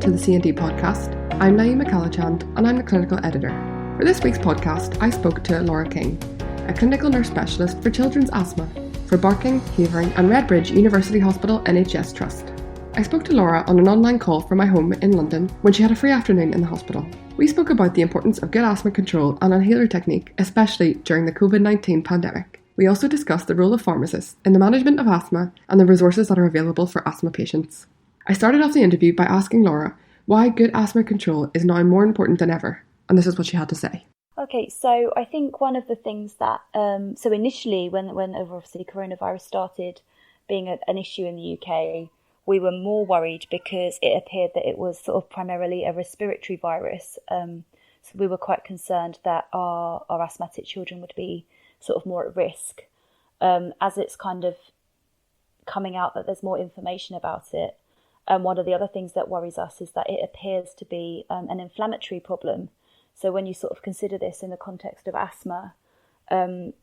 to the C&D podcast. I'm Naeema Kalachand and I'm the clinical editor. For this week's podcast, I spoke to Laura King, a clinical nurse specialist for children's asthma for Barking, Havering and Redbridge University Hospital NHS Trust. I spoke to Laura on an online call from my home in London when she had a free afternoon in the hospital. We spoke about the importance of good asthma control and inhaler technique, especially during the COVID-19 pandemic. We also discussed the role of pharmacists in the management of asthma and the resources that are available for asthma patients. I started off the interview by asking Laura why good asthma control is now more important than ever, and this is what she had to say. Okay, so I think one of the things that, so initially when obviously coronavirus started being an issue in the UK, we were more worried because it appeared that it was sort of primarily a respiratory virus. So we were quite concerned that our asthmatic children would be sort of more at risk. As it's kind of coming out that there's more information about it. One of the other things that worries us is that it appears to be an inflammatory problem. So when you sort of consider this in the context of asthma,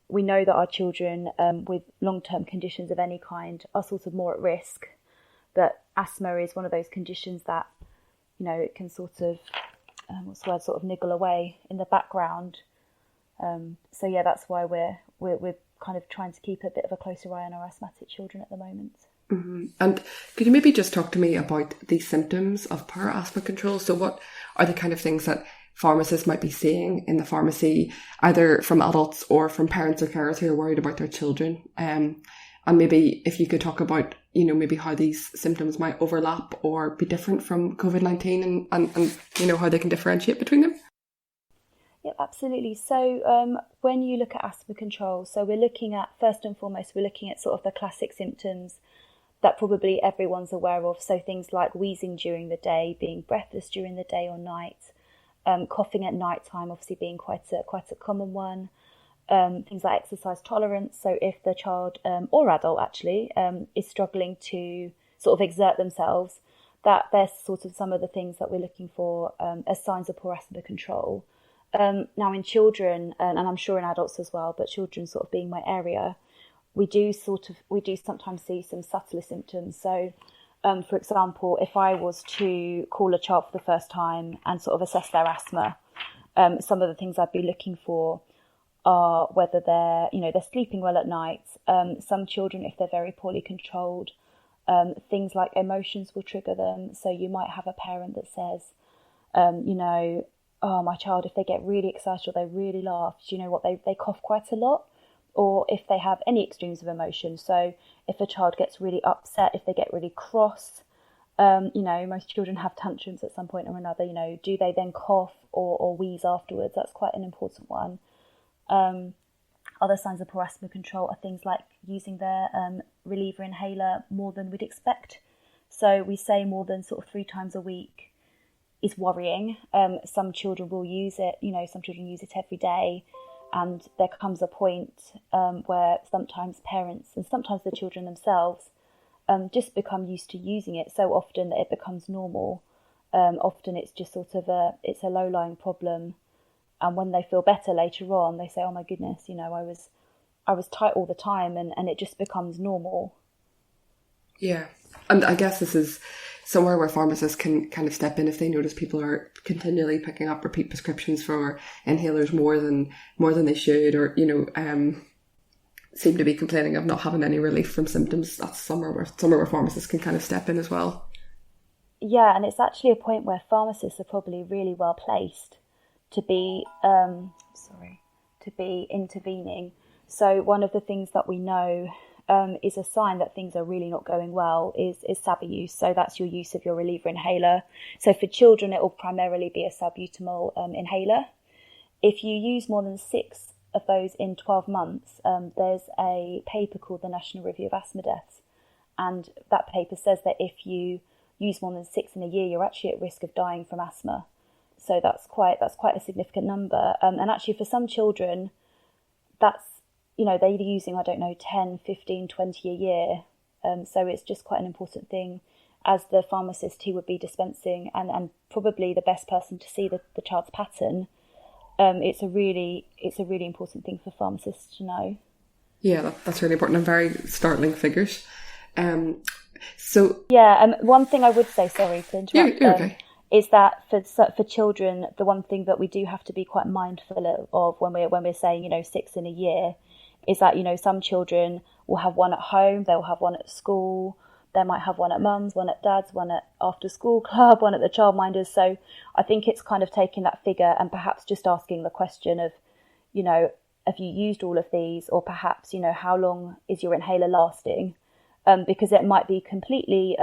we know that our children with long-term conditions of any kind are sort of more at risk. But asthma is one of those conditions that, you know, it can sort of, sort of niggle away in the background. So yeah, that's why we're kind of trying to keep a bit of a closer eye on our asthmatic children at the moment. Mm-hmm. And could you maybe just talk to me about the symptoms of poor asthma control? So what are the kind of things that pharmacists might be seeing in the pharmacy, either from adults or from parents or carers who are worried about their children? And maybe if you could talk about, you know, maybe how these symptoms might overlap or be different from COVID-19 and you know, how they can differentiate between them? Yeah, absolutely. So when you look at asthma control, so we're looking at, first and foremost, we're looking at sort of the classic symptoms that probably everyone's aware of. So things like wheezing during the day, being breathless during the day or night, coughing at night time, obviously being quite a common one. Things like exercise tolerance. So if the child or adult actually is struggling to sort of exert themselves, that there's sort of some of the things that we're looking for as signs of poor asthma control. Now in children, and I'm sure in adults as well, but children sort of being my area, we do sometimes see some subtler symptoms. So for example, if I was to call a child for the first time and sort of assess their asthma, some of the things I'd be looking for are whether they're sleeping well at night. Some children, if they're very poorly controlled, things like emotions will trigger them. So you might have a parent that says, oh, my child, if they get really excited or they really laugh, do you know what, they cough quite a lot. Or if they have any extremes of emotion. So if a child gets really upset, if they get really cross, most children have tantrums at some point or another, do they then cough or wheeze afterwards? That's quite an important one. Other signs of poor asthma control are things like using their reliever inhaler more than we'd expect. So we say more than sort of 3 times a week is worrying. Some children will use it, some children use it every day. And there comes a point where sometimes parents and sometimes the children themselves just become used to using it so often that it becomes normal. Often it's just sort of a low-lying problem. And when they feel better later on, they say, oh my goodness, I was tight all the time, and it just becomes normal. Yeah. And I guess this is somewhere where pharmacists can kind of step in if they notice people are continually picking up repeat prescriptions for inhalers more than they should, or, seem to be complaining of not having any relief from symptoms. That's somewhere where pharmacists can kind of step in as well. Yeah, and it's actually a point where pharmacists are probably really well placed to be intervening. So one of the things that we know is a sign that things are really not going well is SABA use. So that's your use of your reliever inhaler. So for children, it will primarily be a salbutamol inhaler. If you use more than 6 of those in 12 months, there's a paper called the National Review of Asthma Deaths. And that paper says that if you use more than 6 in a year, you're actually at risk of dying from asthma. So that's quite a significant number. And actually for some children, that's, they're using, 10, 15, 20 a year. So it's just quite an important thing. As the pharmacist who would be dispensing and probably the best person to see the child's pattern, it's a really important thing for pharmacists to know. Yeah, that's really important and very startling figures. One thing I would say, sorry to interrupt, you're okay. is that for children, the one thing that we do have to be quite mindful of when we're saying, 6 in a year, is that, some children will have one at home, they'll have one at school, they might have one at mum's, one at dad's, one at after school club, one at the childminders. So I think it's kind of taking that figure and perhaps just asking the question of, have you used all of these? Or perhaps, how long is your inhaler lasting? Because it might be completely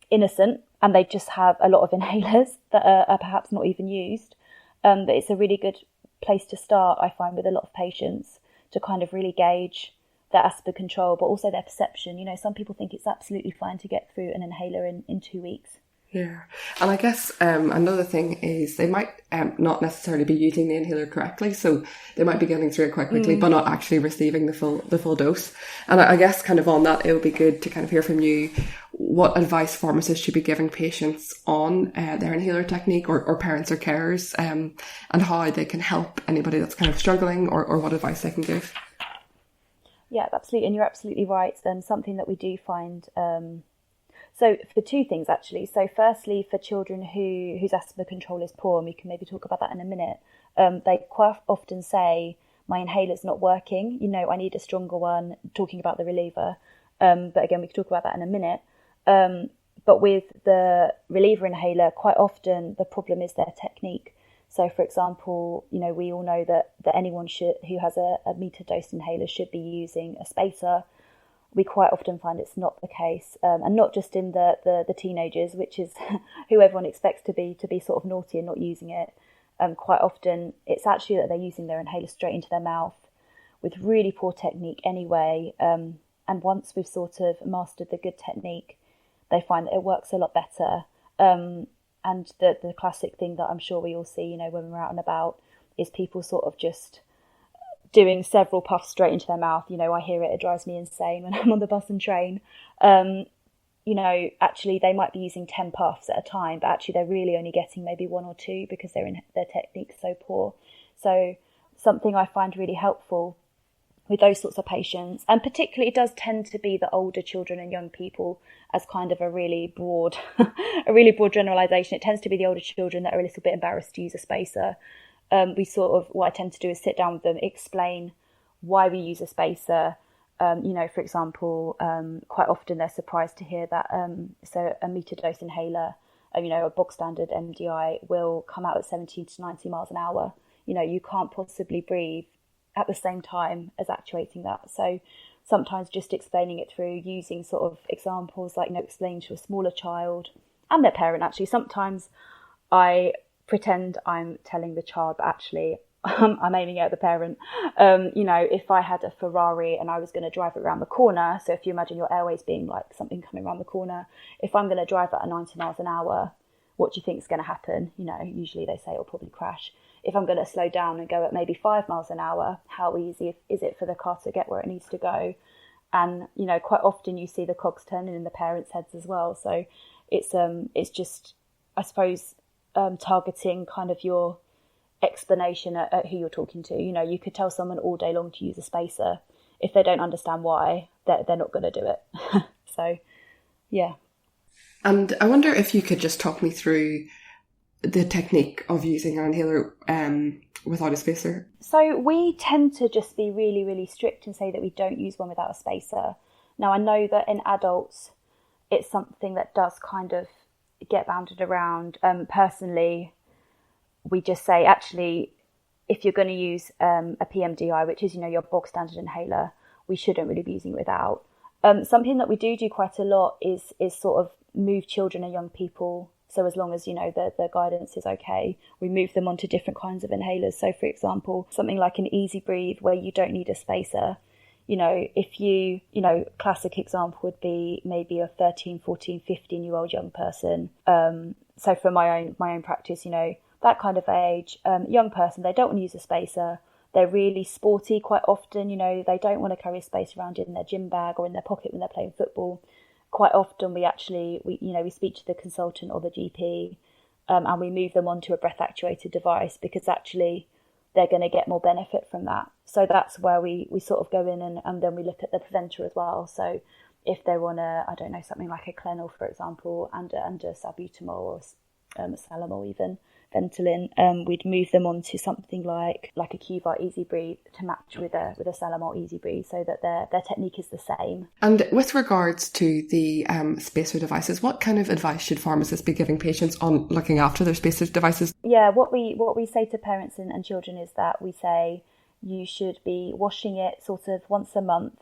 innocent and they just have a lot of inhalers that are perhaps not even used. But it's a really good place to start, I find, with a lot of patients to kind of really gauge their asthma control, but also their perception. Some people think it's absolutely fine to get through an inhaler in 2 weeks. Yeah. And I guess another thing is they might not necessarily be using the inhaler correctly. So they might be getting through it quite quickly, but not actually receiving the full dose. And I guess kind of on that, it would be good to kind of hear from you what advice pharmacists should be giving patients on their inhaler technique or parents or carers, and how they can help anybody that's kind of struggling or what advice they can give. Yeah, absolutely. And you're absolutely right. Something that we do find... So for two things, actually. So firstly, for children whose asthma control is poor, and we can maybe talk about that in a minute, they quite often say, my inhaler's not working, I need a stronger one, talking about the reliever. But again, we can talk about that in a minute. But with the reliever inhaler, quite often the problem is their technique. So for example, we all know that anyone who has a meter dose inhaler should be using a spacer. We quite often find it's not the case, and not just in the teenagers, which is who everyone expects to be sort of naughty and not using it. Quite often it's actually that they're using their inhaler straight into their mouth with really poor technique anyway. And once we've sort of mastered the good technique, they find that it works a lot better. And the classic thing that I'm sure we all see, when we're out and about, is people sort of just doing several puffs straight into their mouth. I hear it drives me insane when I'm on the bus and train. Actually they might be using 10 puffs at a time, but actually they're really only getting maybe 1 or 2 because their technique's so poor. So something I find really helpful with those sorts of patients, and particularly it does tend to be the older children and young people as kind of a really broad generalization. It tends to be the older children that are a little bit embarrassed to use a spacer. What I tend to do is sit down with them, explain why we use a spacer. For example, quite often they're surprised to hear that so a meter dose inhaler, a bog standard MDI will come out at 70 to 90 miles an hour. You can't possibly breathe at the same time as actuating that. So sometimes just explaining it through using sort of examples like, explaining to a smaller child and their parent. Actually, sometimes I pretend I'm telling the child, but actually I'm aiming at the parent. If I had a Ferrari and I was going to drive it around the corner, so if you imagine your airways being like something coming around the corner, if I'm going to drive at 90 miles an hour, what do you think is going to happen? Usually they say it'll probably crash. If I'm going to slow down and go at maybe 5 miles an hour, how easy is it for the car to get where it needs to go? And, quite often you see the cogs turning in the parents' heads as well. So it's just, I suppose, targeting kind of your explanation at who you're talking to. You could tell someone all day long to use a spacer. If they don't understand why, they're not going to do it. So, yeah. And I wonder if you could just talk me through the technique of using an inhaler without a spacer. So we tend to just be really, really strict and say that we don't use one without a spacer. Now, I know that in adults, it's something that does kind of get bounded around. Personally, we just say, actually, if you're going to use a PMDI, which is, your bog standard inhaler, we shouldn't really be using it without. Something that we do quite a lot is sort of move children and young people. So as long as, the guidance is okay, we move them onto different kinds of inhalers. So, for example, something like an easy breathe where you don't need a spacer. If you, classic example would be maybe a 13, 14, 15-year-old young person. So for my own practice, that kind of age, young person, they don't want to use a spacer. They're really sporty quite often. They don't want to carry a spacer around in their gym bag or in their pocket when they're playing football. Quite often we speak to the consultant or the GP, and we move them onto a breath actuated device because actually they're going to get more benefit from that. So that's where we sort of go in and then we look at the preventer as well. So if they're on something like a Clenil, for example, and a salbutamol or Salamol even, Ventolin, we'd move them on to something like a Qvar Easy Breathe to match with a Salamol Easy Breathe, so that their technique is the same. And with regards to the spacer devices, what kind of advice should pharmacists be giving patients on looking after their spacer devices? Yeah, what we say to parents and children is that we say you should be washing it sort of once a month.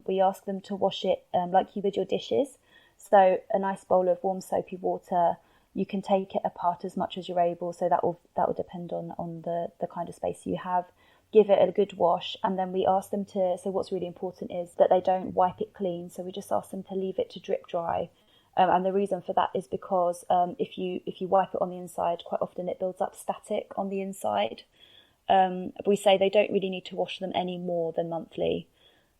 We ask them to wash it like you would your dishes. So a nice bowl of warm soapy water. You can take it apart as much as you're able, so that will depend on the kind of space you have. Give it a good wash, and then we ask them to, so what's really important is that they don't wipe it clean, so we just ask them to leave it to drip dry. And the reason for that is because if you wipe it on the inside, quite often it builds up static on the inside. We say they don't really need to wash them any more than monthly.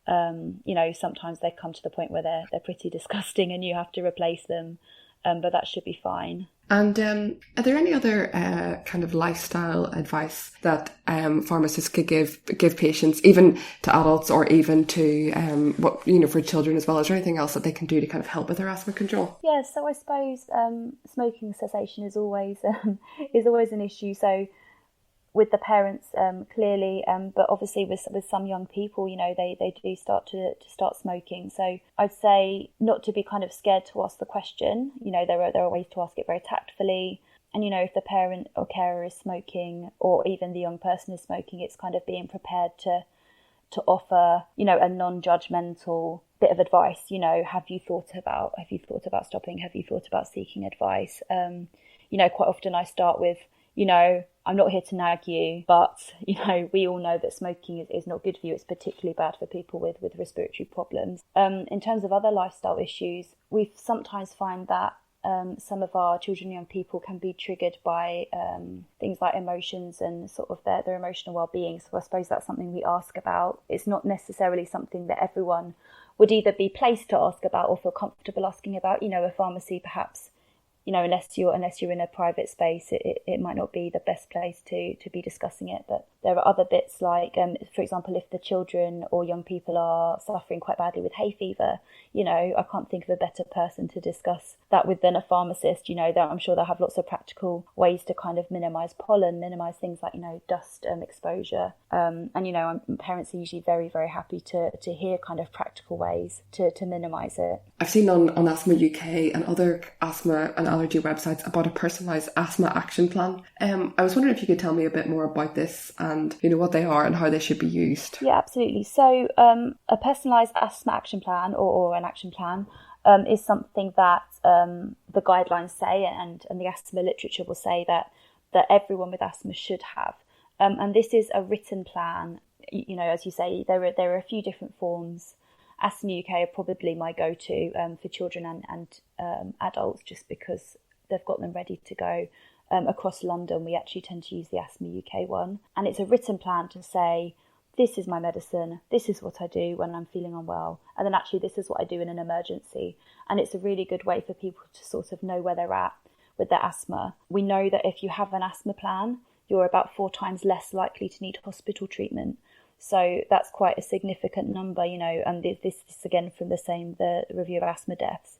Sometimes they come to the point where they're pretty disgusting and you have to replace them. But that should be fine. And are there any other kind of lifestyle advice that pharmacists could give patients, even to adults or even to for children as well? Is there anything else that they can do to kind of help with their asthma control? Yeah, so I suppose smoking cessation is always an issue. So with the parents, clearly, but obviously with some young people, they do start smoking. So I'd say not to be kind of scared to ask the question. There are ways to ask it very tactfully. And, if the parent or carer is smoking, or even the young person is smoking, it's kind of being prepared to offer, a non-judgmental bit of advice. Have you thought about stopping? Have you thought about seeking advice? Quite often I start with, I'm not here to nag you, but, we all know that smoking is not good for you. It's particularly bad for people with respiratory problems. In terms of other lifestyle issues, we sometimes find that some of our children and young people can be triggered by things like emotions and sort of their emotional well-being. So I suppose that's something we ask about. It's not necessarily something that everyone would either be placed to ask about or feel comfortable asking about. A pharmacy perhaps, unless you're in a private space, it might not be the best place to be discussing it. But there are other bits like, for example, if the children or young people are suffering quite badly with hay fever, I can't think of a better person to discuss that with than a pharmacist. I'm sure they'll have lots of practical ways to kind of minimise pollen, minimise things like, dust exposure. And parents are usually very, very happy to hear kind of practical ways to minimise it. I've seen on Asthma UK and other asthma and allergy websites about a personalised asthma action plan. I was wondering if you could tell me a bit more about this and what they are and how they should be used. Yeah, absolutely. So a personalised asthma action plan or an action plan is something that the guidelines say, and the asthma literature will say that everyone with asthma should have. And this is a written plan. As you say, there are a few different forms. Asthma UK are probably my go-to for children and adults, just because they've got them ready to go. Across London, we actually tend to use the Asthma UK one. And it's a written plan to say, this is my medicine, this is what I do when I'm feeling unwell, and then actually this is what I do in an emergency. And it's a really good way for people to sort of know where they're at with their asthma. We know that if you have an asthma plan, you're about 4 times less likely to need hospital treatment. So that's quite a significant number, and this is again from the review of asthma deaths.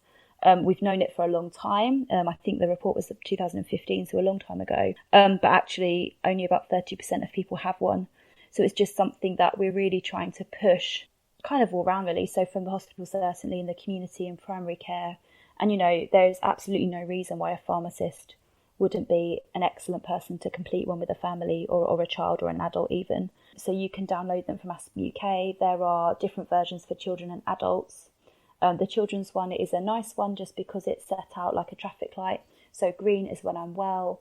We've known it for a long time. I think the report was 2015, so a long time ago. But actually, only about 30% of people have one. So it's just something that we're really trying to push kind of all around, really. So from the hospital, certainly in the community and primary care. And, there's absolutely no reason why a pharmacist wouldn't be an excellent person to complete one with a family or a child or an adult even. So you can download them from Asthma UK. There are different versions for children and adults. The children's one is a nice one just because it's set out like a traffic light. So green is when I'm well.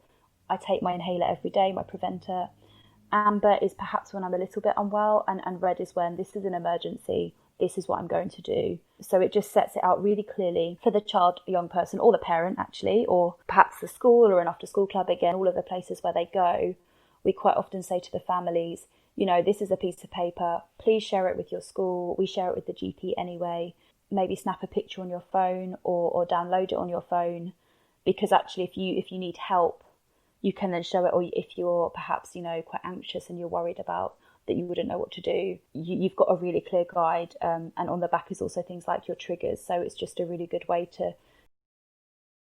I take my inhaler every day, my preventer. Amber is perhaps when I'm a little bit unwell, and red is when this is an emergency. This is what I'm going to do. So it just sets it out really clearly for the child, young person, or the parent actually, or perhaps the school or an after school club. Again, all of the places where they go, we quite often say to the families, this is a piece of paper. Please share it with your school. We share it with the GP anyway. Maybe snap a picture on your phone or download it on your phone, because actually if you need help, you can then show it. Or if you're perhaps quite anxious and you're worried about that you wouldn't know what to do, you've got a really clear guide, and on the back is also things like your triggers. So it's just a really good way to